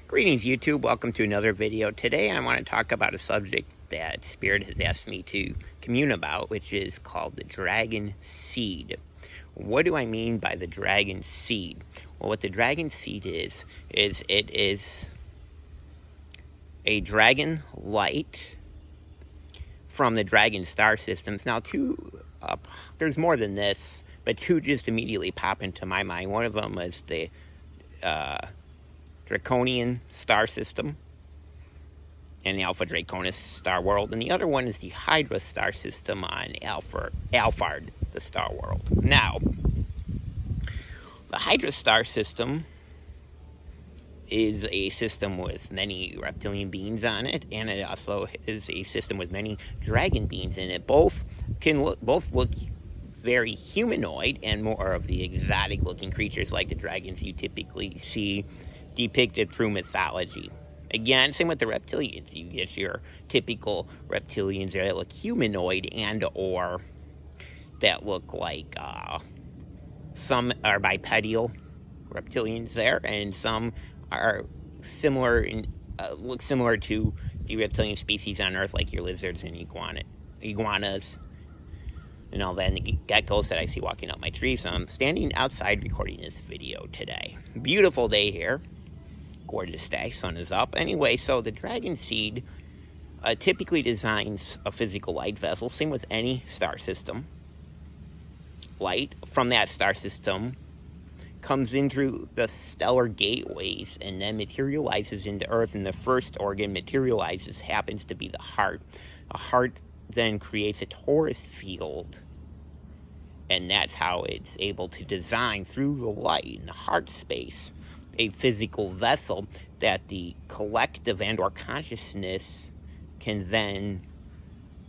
Greetings YouTube, welcome to another video. Today I want to talk about a subject that Spirit has asked me to commune about, which is called the dragon seed. What do I mean by the dragon seed? Well, what the dragon seed is it is a dragon light from the dragon star systems. Now there's more than this, but two just immediately pop into my mind. One of them is the Draconian star system and the Alpha Draconis star world, and the other one is the Hydra star system on Alphard, the star world. Now, the Hydra star system is a system with many reptilian beings on it, and it also is a system with many dragon beings in it. Both look very humanoid and more of the exotic looking creatures like the dragons you typically see depicted through mythology. Again, same with the reptilians. You get your typical reptilians that look humanoid and or that look like some are bipedal reptilians there, and some are similar in look similar to the reptilian species on Earth, like your lizards and iguanas and all that, and the geckos that I see walking up my tree. So I'm standing outside recording this video today. Beautiful day here. Gorgeous day. Sun is up. Anyway, so the dragon seed typically designs a physical light vessel. Same with any star system. Light from that star system comes in through the stellar gateways and then materializes into Earth, and the first organ materializes happens to be the heart. A heart then creates a torus field, and that's how it's able to design through the light in the heart space a physical vessel that the collective and or consciousness can then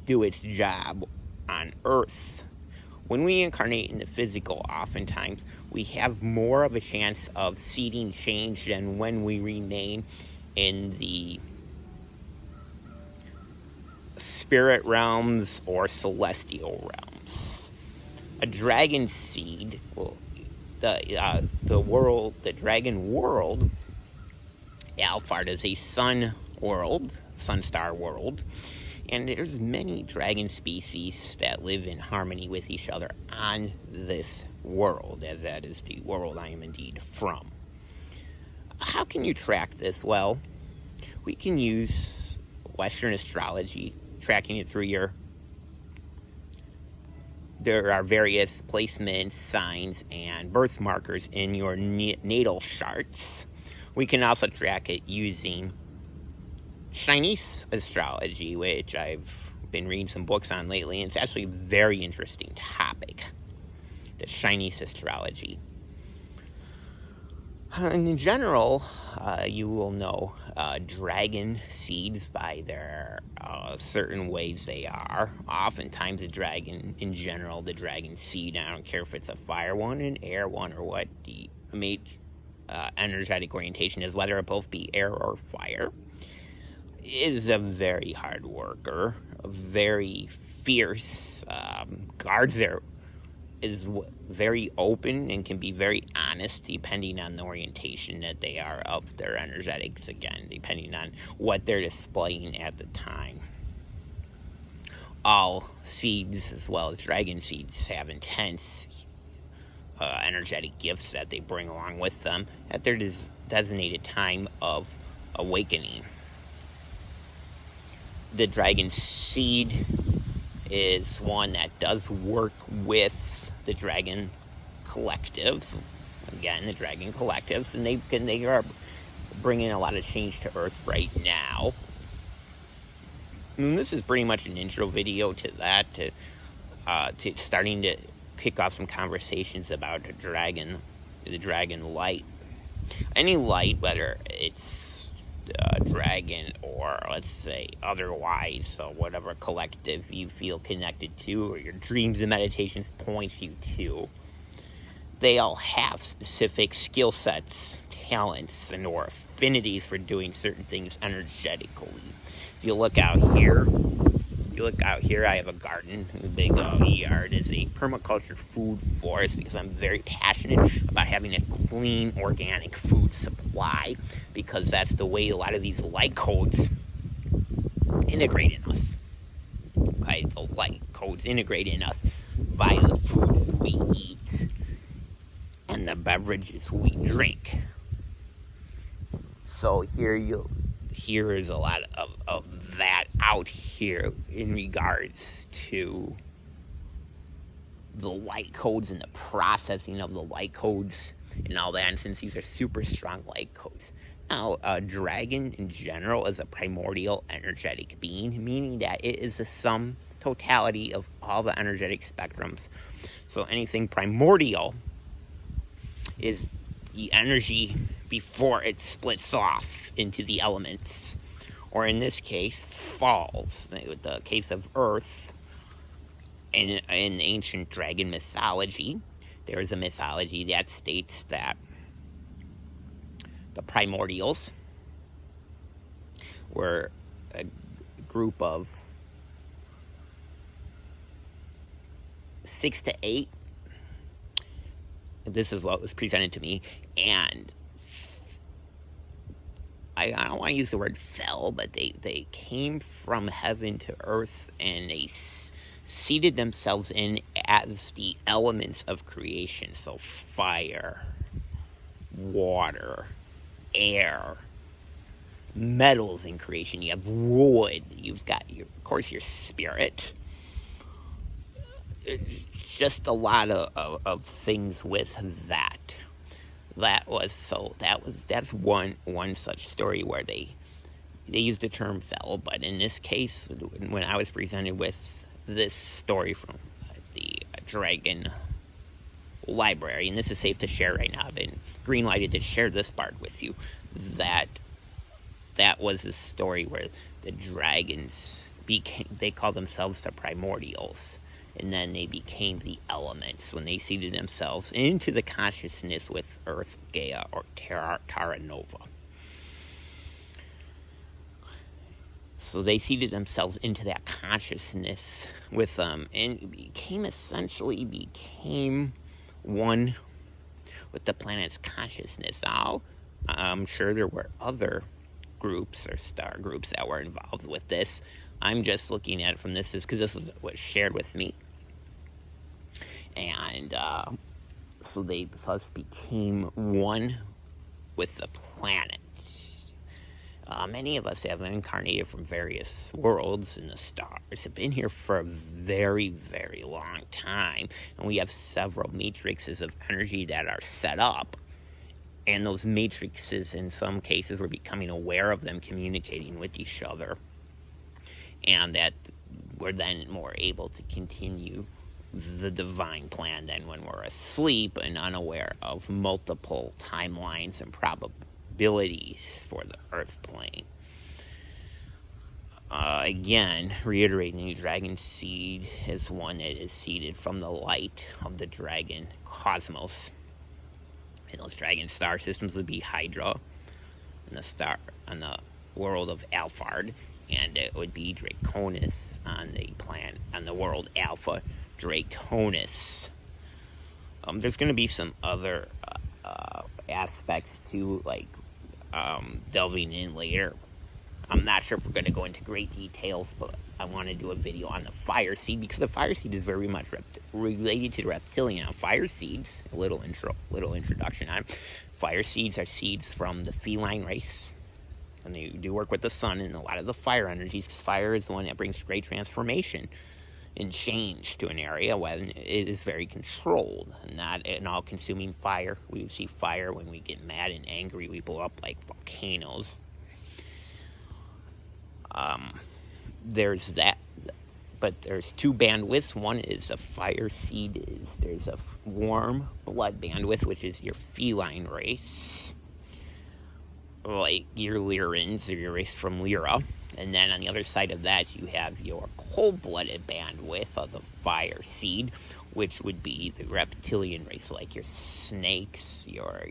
do its job on Earth. When we incarnate in the physical, oftentimes we have more of a chance of seeding change than when we remain in the spirit realms or celestial realms. A dragon seed, well, the dragon world, Alphard, is a sun star world, and there's many dragon species that live in harmony with each other on this world, as that is the world I am indeed from. How can you track this? Well, we can use Western astrology, tracking it through there are various placements, signs, and birth markers in your natal charts. We can also track it using Chinese astrology, which I've been reading some books on lately, and it's actually a very interesting topic, the Chinese astrology. In general, you will know dragon seeds by their certain ways they are. Oftentimes a dragon, in general, the dragon seed, I don't care if it's a fire one, an air one, or what the energetic orientation is, whether it both be air or fire, is a very hard worker, a very fierce, guards their is very open and can be very honest depending on the orientation that they are of their energetics, again, depending on what they're displaying at the time. All seeds, as well as dragon seeds, have intense energetic gifts that they bring along with them at their designated time of awakening. The dragon seed is one that does work with the dragon collectives, again, the dragon collectives, and they are bringing a lot of change to Earth right now. And this is pretty much an intro video to that, to starting to kick off some conversations about the dragon light. Any light, whether it's dragon or, let's say, otherwise, so whatever collective you feel connected to or your dreams and meditations point you to, they all have specific skill sets, talents, and or affinities for doing certain things energetically. If you look out here, You look out here, I have a garden. The big yard is a permaculture food forest because I'm very passionate about having a clean, organic food supply, because that's the way a lot of these light codes integrate in us. Okay, the light codes integrate in us via the foods we eat and the beverages we drink. So here is a lot of that out here in regards to the light codes and the processing of the light codes and all that. And since these are super strong light codes, now a dragon in general is a primordial energetic being, meaning that it is the sum totality of all the energetic spectrums. So anything primordial is the energy before it splits off into the elements, or in this case, falls. With the case of Earth, in ancient dragon mythology, there is a mythology that states that the primordials were a group of 6 to 8. This is what was presented to me, and I don't want to use the word fell, but they came from heaven to earth, and they seated themselves in as the elements of creation. So fire, water, air, metals in creation. You have wood. You've got, of course, your spirit. Just a lot of things with that. That's one such story where they used the term fell, but in this case, when I was presented with this story from the Dragon Library, and this is safe to share right now, I've been green-lighted to share this part with you, that was a story where the dragons they call themselves the primordials, and then they became the elements when they seeded themselves into the consciousness with Earth, Gaia, or Terra Nova. So they seeded themselves into that consciousness with them, and became one with the planet's consciousness. Now, I'm sure there were other groups or star groups that were involved with this. I'm just looking at it from this because this was shared with me. And so they thus became one with the planet. Many of us have incarnated from various worlds, and the stars have been here for a very, very long time. And we have several matrices of energy that are set up. And those matrices, in some cases, we're becoming aware of them communicating with each other. And that we're then more able to continue the divine plan than when we're asleep and unaware of multiple timelines and probabilities for the Earth plane. Again, reiterating, the dragon seed is one that is seeded from the light of the dragon cosmos. And those dragon star systems would be Hydra, and the world of Alphard, and it would be Draconis on the world Alpha Draconis. There's going to be some other aspects too, like delving in later. I'm not sure if we're going to go into great details, but I want to do a video on the fire seed, because the fire seed is very much related to the reptilian. Now, fire seeds, a little introduction on fire seeds, are seeds from the feline race, and they do work with the sun and a lot of the fire energies. Fire is the one that brings great transformation and change to an area when it is very controlled, and not an all-consuming fire. We see fire when we get mad and angry. We blow up like volcanoes. There's that, but there's two bandwidths. One is a fire seed. There's a warm blood bandwidth, which is your feline race, like your Lyrans, or your race from Lyra. And then on the other side of that, you have your cold-blooded bandwidth of the fire seed, which would be the reptilian race, like your snakes, your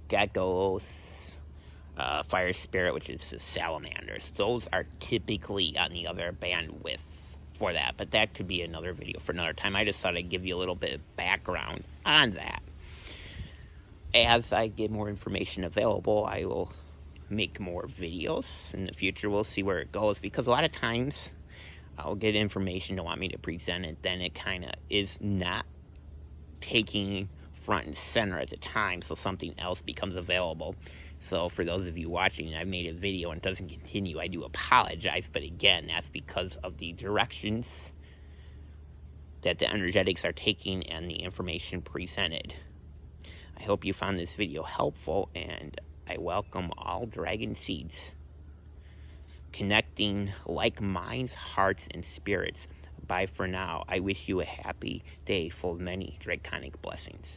geckos, Fire Spirit, which is the salamanders. Those are typically on the other bandwidth for that, but that could be another video for another time. I just thought I'd give you a little bit of background on that. As I get more information available, I will make more videos in the future. We'll see where it goes, because a lot of times I'll get information to want me to present it, then it kind of is not taking front and center at the time, so something else becomes available. So for those of you watching and I've made a video and it doesn't continue, I do apologize, but again, that's because of the directions that the energetics are taking and the information presented. I hope you found this video helpful, and I welcome all Dragon Seeds, connecting like minds, hearts, and spirits. Bye for now. I wish you a happy day full of many draconic blessings.